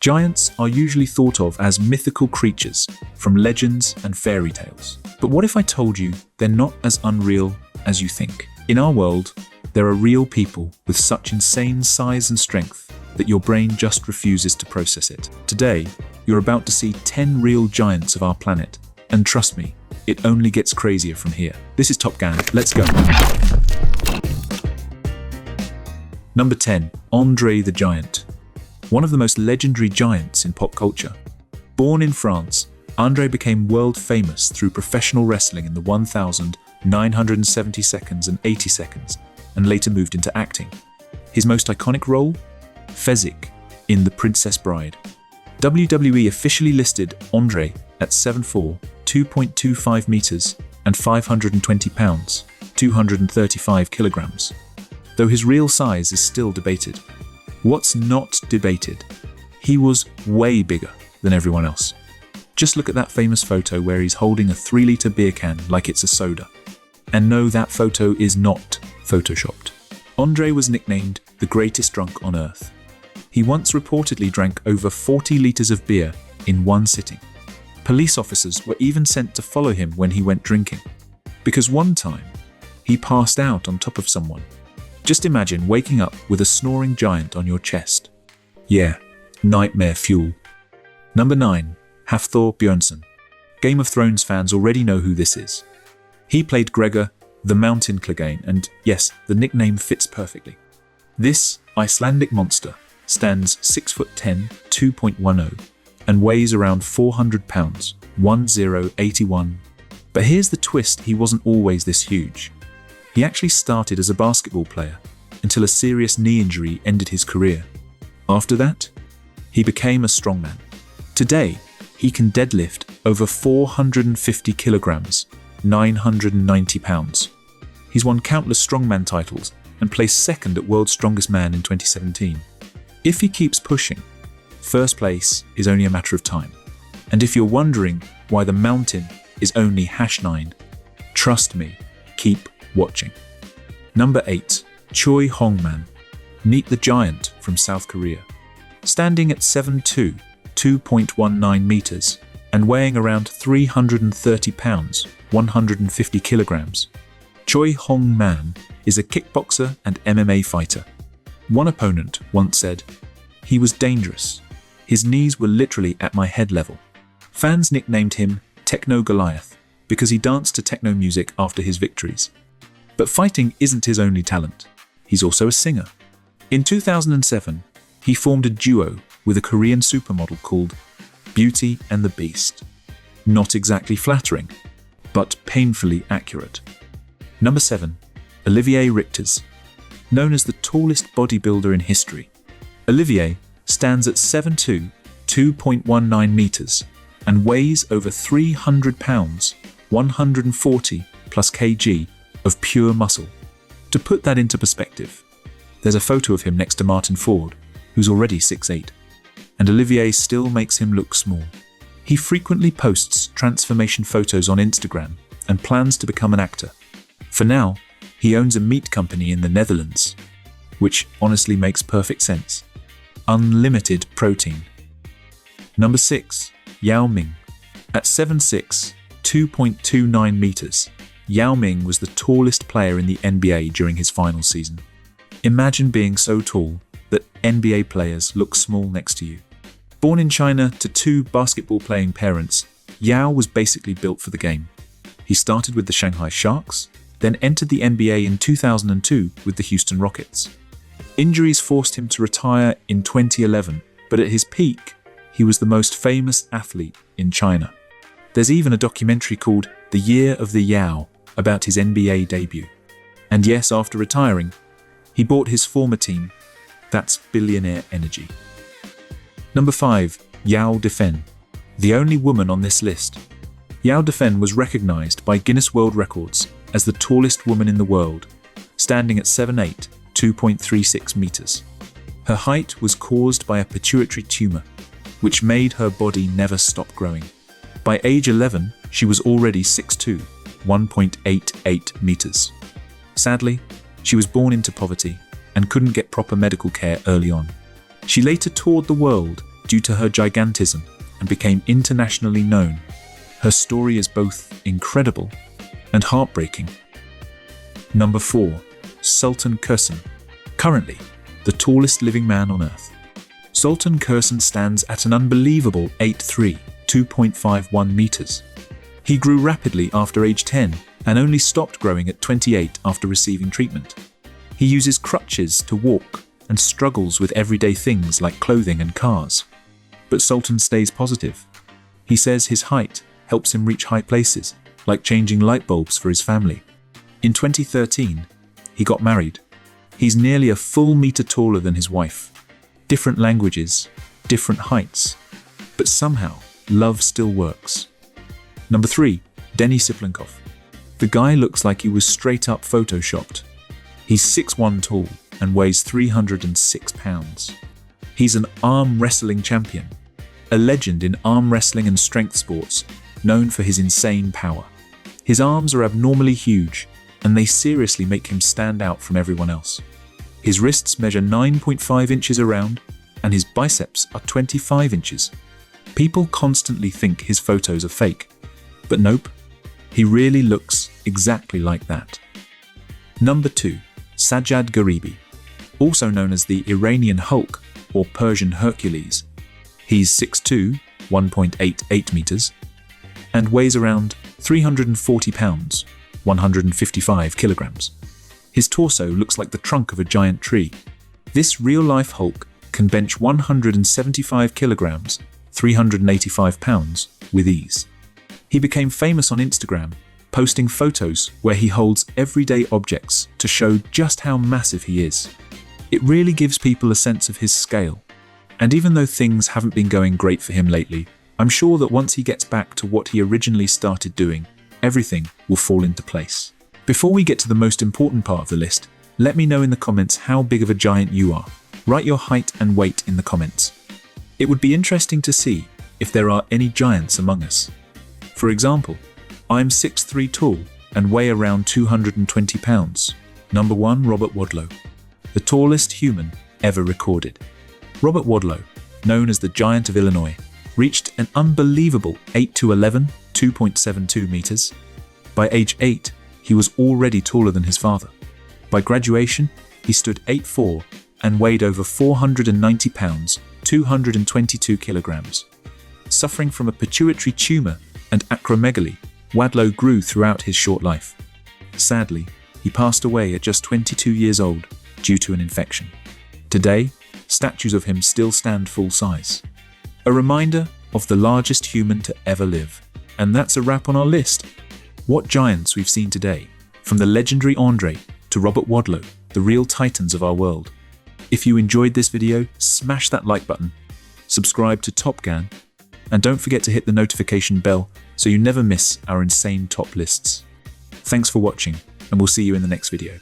Giants are usually thought of as mythical creatures from legends and fairy tales. But what if I told you they're not as unreal as you think? In our world, there are real people with such insane size and strength that your brain just refuses to process it. Today, you're about to see 10 real giants of our planet. And trust me, it only gets crazier from here. This is Top Gun. Let's go. Number 10. André the Giant. One of the most legendary giants in pop culture. Born in France, André became world famous through professional wrestling in the 1,970 seconds and 80 seconds, and later moved into acting. His most iconic role? Fezzik in The Princess Bride. WWE officially listed André at 7'4", 2.25 meters, and 520 pounds, 235 kilograms. Though his real size is still debated. What's not debated? He was way bigger than everyone else. Just look at that famous photo where he's holding a 3-liter beer can like it's a soda. And no, that photo is not photoshopped. André was nicknamed the greatest drunk on earth. He once reportedly drank over 40 liters of beer in one sitting. Police officers were even sent to follow him when he went drinking. Because one time, he passed out on top of someone. Just imagine waking up with a snoring giant on your chest. Yeah, nightmare fuel. Number 9. Hafthor Bjornsson. Game of Thrones fans already know who this is. He played Gregor the Mountain Clegane, and yes, the nickname fits perfectly. This Icelandic monster stands 6'10", 2.10, and weighs around 400 pounds, 1081. But here's the twist, he wasn't always this huge. He actually started as a basketball player until a serious knee injury ended his career. After that, he became a strongman. Today, he can deadlift over 450 kilograms, 990 pounds. He's won countless strongman titles and placed second at World's Strongest Man in 2017. If he keeps pushing, first place is only a matter of time. And if you're wondering why the mountain is only #9, trust me, keep watching. Number 8. Choi Man. Meet the Giant from South Korea. Standing at 7'2", 2.19 meters, and weighing around 330 pounds, 150 kilograms. Choi Man is a kickboxer and MMA fighter. One opponent once said, "He was dangerous. His knees were literally at my head level." Fans nicknamed him Techno Goliath because he danced to techno music after his victories. But fighting isn't his only talent. He's also a singer. In 2007, he formed a duo with a Korean supermodel called Beauty and the Beast. Not exactly flattering, but painfully accurate. Number 7. Olivier Richters. Known as the tallest bodybuilder in history, Olivier stands at 7'2", 2.19 meters, and weighs over 300 pounds, 140 plus kg of pure muscle. To put that into perspective, there's a photo of him next to Martin Ford, who's already 6'8", and Olivier still makes him look small. He frequently posts transformation photos on Instagram and plans to become an actor. For now, he owns a meat company in the Netherlands, which honestly makes perfect sense. Unlimited protein. Number 6. Yao Ming. At 7'6", 2.29 meters, Yao Ming was the tallest player in the NBA during his final season. Imagine being so tall that NBA players look small next to you. Born in China to 2 basketball-playing parents, Yao was basically built for the game. He started with the Shanghai Sharks, then entered the NBA in 2002 with the Houston Rockets. Injuries forced him to retire in 2011, but at his peak, he was the most famous athlete in China. There's even a documentary called The Year of the Yao about his NBA debut. And yes, after retiring, he bought his former team. That's billionaire energy. Number 5. Yao Defen. The only woman on this list. Yao Defen was recognized by Guinness World Records as the tallest woman in the world, standing at 7'8", 2.36 meters. Her height was caused by a pituitary tumor, which made her body never stop growing. By age 11, she was already 6'2", 1.88 meters. Sadly, she was born into poverty and couldn't get proper medical care early on. She later toured the world due to her gigantism and became internationally known. Her story is both incredible and heartbreaking. Number 4. Sultan Kosen. Currently, the tallest living man on Earth. Sultan Kosen stands at an unbelievable 8'3", 2.51 meters. He grew rapidly after age 10 and only stopped growing at 28 after receiving treatment. He uses crutches to walk and struggles with everyday things like clothing and cars. But Sultan stays positive. He says his height helps him reach high places, like changing light bulbs for his family. In 2013, he got married. He's nearly a full meter taller than his wife. Different languages, different heights, but somehow love still works. Number 3. Denis. The guy looks like he was straight up photoshopped. He's 6'1" tall and weighs 306 pounds. He's an arm wrestling champion, a legend in arm wrestling and strength sports, known for his insane power. His arms are abnormally huge, and they seriously make him stand out from everyone else. His wrists measure 9.5 inches around, and his biceps are 25 inches. People constantly think his photos are fake, but nope, he really looks exactly like that. Number 2. Sajjad Gharibi, also known as the Iranian Hulk or Persian Hercules. He's 6'2", 1.88 meters, and weighs around 340 pounds, 155 kilograms. His torso looks like the trunk of a giant tree. This real-life Hulk can bench 175 kilograms, 385 pounds, with ease. He became famous on Instagram, posting photos where he holds everyday objects to show just how massive he is. It really gives people a sense of his scale. And even though things haven't been going great for him lately, I'm sure that once he gets back to what he originally started doing, everything will fall into place. Before we get to the most important part of the list, let me know in the comments how big of a giant you are. Write your height and weight in the comments. It would be interesting to see if there are any giants among us. For example, I'm 6'3" tall and weigh around 220 pounds. Number 1. Robert Wadlow, the tallest human ever recorded. Robert Wadlow, known as the Giant of Illinois, reached an unbelievable 8'11", 2.72 meters. By age 8, he was already taller than his father. By graduation, he stood 8'4" and weighed over 490 pounds, 222 kilograms. Suffering from a pituitary tumor and acromegaly, Wadlow grew throughout his short life. Sadly, he passed away at just 22 years old due to an infection. Today, statues of him still stand full size. A reminder of the largest human to ever live. And that's a wrap on our list. What giants we've seen today, from the legendary André to Robert Wadlow, the real titans of our world. If you enjoyed this video, smash that like button, subscribe to Top Gan, and don't forget to hit the notification bell so you never miss our insane top lists. Thanks for watching, and we'll see you in the next video.